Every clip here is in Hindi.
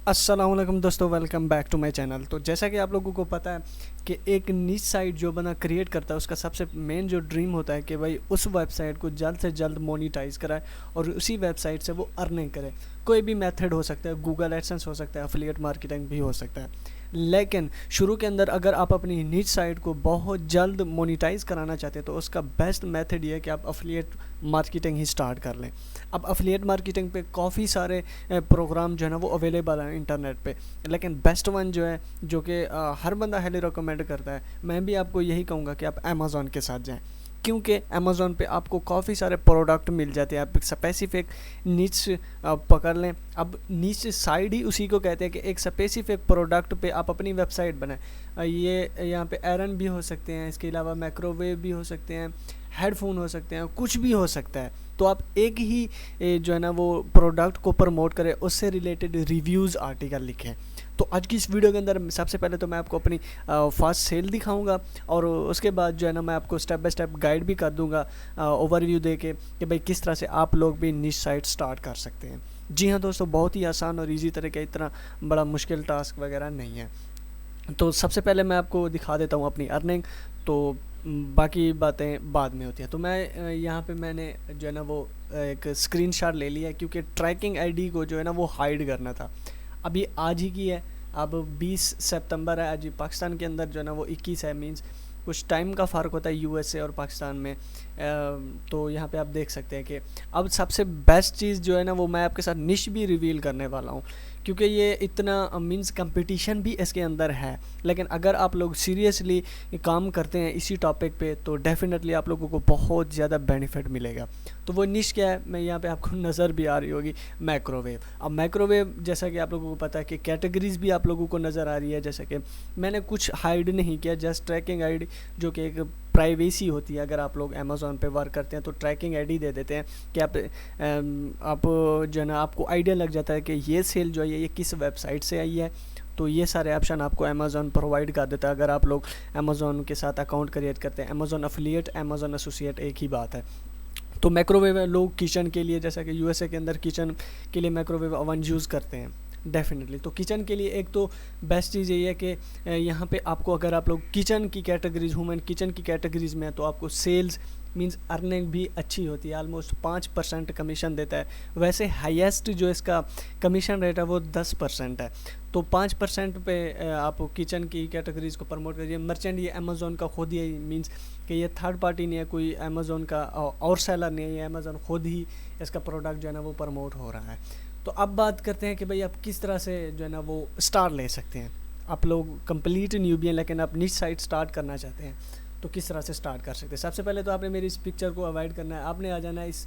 अस्सलाम वालेकुम दोस्तों, welcome back to my channel. तो जैसा कि आप लोगों को पता है कि एक नीच साइट जो बंदा क्रिएट करता है उसका सबसे मेन जो ड्रीम होता है कि भाई उस वेबसाइट को जल्द से जल्द मोनीटाइज कराए और उसी वेबसाइट से वो अर्निंग करे। कोई भी मेथड हो सकता है, गूगल एडसेंस हो सकता है, एफिलिएट मार्केटिंग भी हो सकता है। लेकिन शुरू के अंदर अगर आप अपनी नीच साइट को बहुत जल्द मोनीटाइज कराना चाहते हैं तो उसका बेस्ट मेथड ये है कि आप एफिलिएट मार्केटिंग ही स्टार्ट कर लें। अब एफिलिएट मार्केटिंग पे काफ़ी सारे प्रोग्राम जो है ना वो अवेलेबल हैं इंटरनेट पे, लेकिन बेस्ट वन जो है जो कि हर बंदा हाईली रिकमेंड करता है, मैं भी आपको यही कहूँगा कि आप अमेज़ॉन के साथ जाएं, क्योंकि अमेज़ॉन पे आपको काफ़ी सारे प्रोडक्ट मिल जाते हैं। आप स्पेसिफिक नीच पकड़ लें। अब नीच साइड ही उसी को कहते हैं कि एक स्पेसिफिक प्रोडक्ट पे आप अपनी वेबसाइट बनाएं। ये यहाँ पे आयरन भी हो सकते हैं, इसके अलावा माइक्रोवेव भी हो सकते हैं, हेडफोन हो सकते हैं, कुछ भी हो सकता है। तो आप एक ही जो है ना वो प्रोडक्ट को प्रमोट करें, उससे रिलेटेड रिव्यूज़ आर्टिकल लिखें। तो आज की इस वीडियो के अंदर सबसे पहले तो मैं आपको अपनी फास्ट सेल दिखाऊंगा और उसके बाद जो है ना मैं आपको स्टेप बाय स्टेप गाइड भी कर दूंगा ओवरव्यू दे के कि भाई किस तरह से आप लोग भी निश साइट स्टार्ट कर सकते हैं। जी हाँ दोस्तों, बहुत ही आसान और इजी तरीका, इतना बड़ा मुश्किल टास्क वगैरह नहीं है। तो सबसे पहले मैं आपको दिखा देता हूँ अपनी अर्निंग, तो बाकी बातें बाद में होती हैं। तो मैं यहाँ पे मैंने जो है ना वो एक स्क्रीनशॉट ले लिया है, क्योंकि ट्रैकिंग आईडी को जो है ना वो हाइड करना था। अब ये आज ही की है, अब 20 सितंबर है, आज पाकिस्तान के अंदर जो है ना वो 21 है, मींस कुछ टाइम का फ़र्क होता है यूएसए और पाकिस्तान में। तो यहाँ पे आप देख सकते हैं कि अब सबसे बेस्ट चीज़ जो है ना वो मैं आपके साथ निश भी रिवील करने वाला हूँ, क्योंकि ये इतना मींस कंपटीशन भी इसके अंदर है। लेकिन अगर आप लोग सीरियसली काम करते हैं इसी टॉपिक पे तो डेफिनेटली आप लोगों को बहुत ज़्यादा बेनिफिट मिलेगा। तो वो निश क्या है, मैं यहाँ पे आपको नज़र भी आ रही होगी, माइक्रोवेव। अब माइक्रोवेव जैसा कि आप लोगों को पता है कि कैटेगरीज भी आप लोगों को नज़र आ रही है, जैसे कि मैंने कुछ हाइड नहीं किया, जस्ट ट्रैकिंग आईडी जो कि एक प्राइवेसी होती है। अगर आप लोग अमेज़ॉन पे वर्क करते हैं तो ट्रैकिंग आईडी दे देते हैं कि आप जो है ना आपको आइडिया लग जाता है कि ये सेल जो है ये किस वेबसाइट से आई है। तो ये सारे ऑप्शन आपको अमेज़ॉन प्रोवाइड कर देता है अगर आप लोग अमेज़ॉन के साथ अकाउंट क्रिएट करते हैं। अमेज़ॉन एफिलिएट, अमेज़ॉन एसोसिएट एक ही बात है। तो माइक्रोवेव लोग किचन के लिए, जैसा कि यूएसए के अंदर किचन के लिए माइक्रोवेव ओवन यूज़ करते हैं डेफिनेटली। तो किचन के लिए एक तो बेस्ट चीज़ यही है कि यहाँ पे आपको, अगर आप लोग किचन की कैटेगरीज, वुमेन किचन की कैटेगरीज में है, तो आपको सेल्स मींस अर्निंग भी अच्छी होती है। ऑलमोस्ट 5% कमीशन देता है। वैसे हाईएस्ट जो इसका कमीशन रेट है वो 10% है। तो 5% पे आप किचन की कैटेगरीज को प्रमोट करिए। मर्चेंट ये अमेज़ॉन का खुद ही, मींस कि ये थर्ड पार्टी नहीं है, कोई अमेज़ॉन का और सेलर नहीं है, ये अमेज़ॉन खुद ही इसका प्रोडक्ट जो है ना वो प्रमोट हो रहा है। तो अब बात करते हैं कि भाई आप किस तरह से जो है ना वो स्टार ले सकते हैं। आप लोग कंप्लीट न्यूबी हैं लेकिन आप निच साइट स्टार्ट करना चाहते हैं, तो किस तरह से स्टार्ट कर सकते हैं। सबसे पहले तो आपने मेरी इस पिक्चर को अवॉइड करना है, आपने आ जाना है इस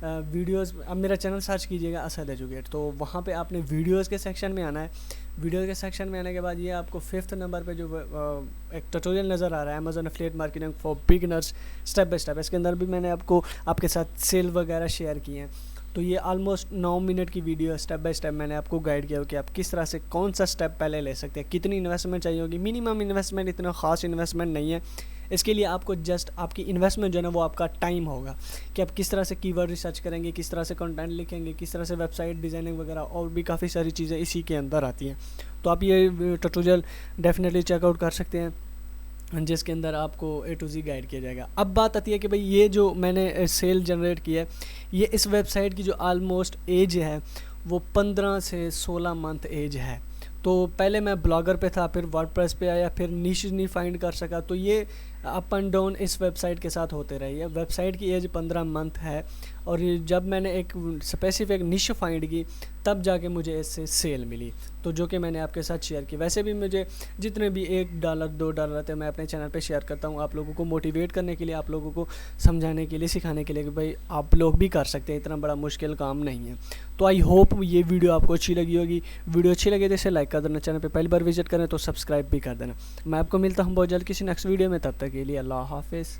वीडियोस। अब मेरा चैनल सर्च कीजिएगा असद एजुकेट, तो वहाँ पे आपने वीडियोस के सेक्शन में आना है। वीडियो के सेक्शन में आने के बाद ये आपको 5th नंबर पे जो एक ट्यूटोरियल नज़र आ रहा है, Amazon affiliate marketing for beginners step by step, इसके अंदर भी मैंने आपको आपके साथ सेल वगैरह शेयर किए हैं। तो ये ऑलमोस्ट 9 मिनट की वीडियो है, स्टेप बाय स्टेप मैंने आपको गाइड किया कि आप किस तरह से कौन सा स्टेप पहले ले सकते हैं, कितनी इन्वेस्टमेंट चाहिए होगी। मिनिमम इन्वेस्टमेंट, इतना ख़ास इन्वेस्टमेंट नहीं है। इसके लिए आपको जस्ट आपकी इन्वेस्टमेंट जो है ना वो आपका टाइम होगा कि आप किस तरह से कीवर्ड रिसर्च करेंगे, किस तरह से कंटेंट लिखेंगे, किस तरह से वेबसाइट डिज़ाइनिंग वगैरह, और भी काफ़ी सारी चीज़ें इसी के अंदर आती हैं। तो आप ये ट्यूटोरियल डेफिनेटली चेकआउट कर सकते हैं, जिसके अंदर आपको A to Z गाइड किया जाएगा। अब बात आती है कि भाई ये जो मैंने सेल जनरेट की है, ये इस वेबसाइट की जो ऑलमोस्ट एज है वो 15 से 16 मंथ एज है। तो पहले मैं ब्लॉगर पे था, फिर वर्डप्रेस पे आया, फिर निश नहीं फाइंड कर सका, तो ये अप एंड डाउन इस वेबसाइट के साथ होते रही है। वेबसाइट की एज 15 मंथ है, और जब मैंने एक स्पेसिफिक निश फाइंड की तब जाके मुझे इससे सेल मिली, तो जो कि मैंने आपके साथ शेयर की। वैसे भी मुझे जितने भी $1 $2 आते हैं मैं अपने चैनल पे शेयर करता हूँ, आप लोगों को मोटिवेट करने के लिए, आप लोगों को समझाने के लिए, सिखाने के लिए कि भाई आप लोग भी कर सकते हैं, इतना बड़ा मुश्किल काम नहीं है। तो आई होप ये वीडियो आपको अच्छी लगी होगी। वीडियो अच्छी लगी तो इसे लाइक कर देना, चैनल पर पहली बार विजिट करें तो सब्सक्राइब भी कर देना। मैं आपको मिलता हूँ बहुत जल्द किसी नेक्स्ट वीडियो में, तब तक के लिए अल्लाह हाफिज़।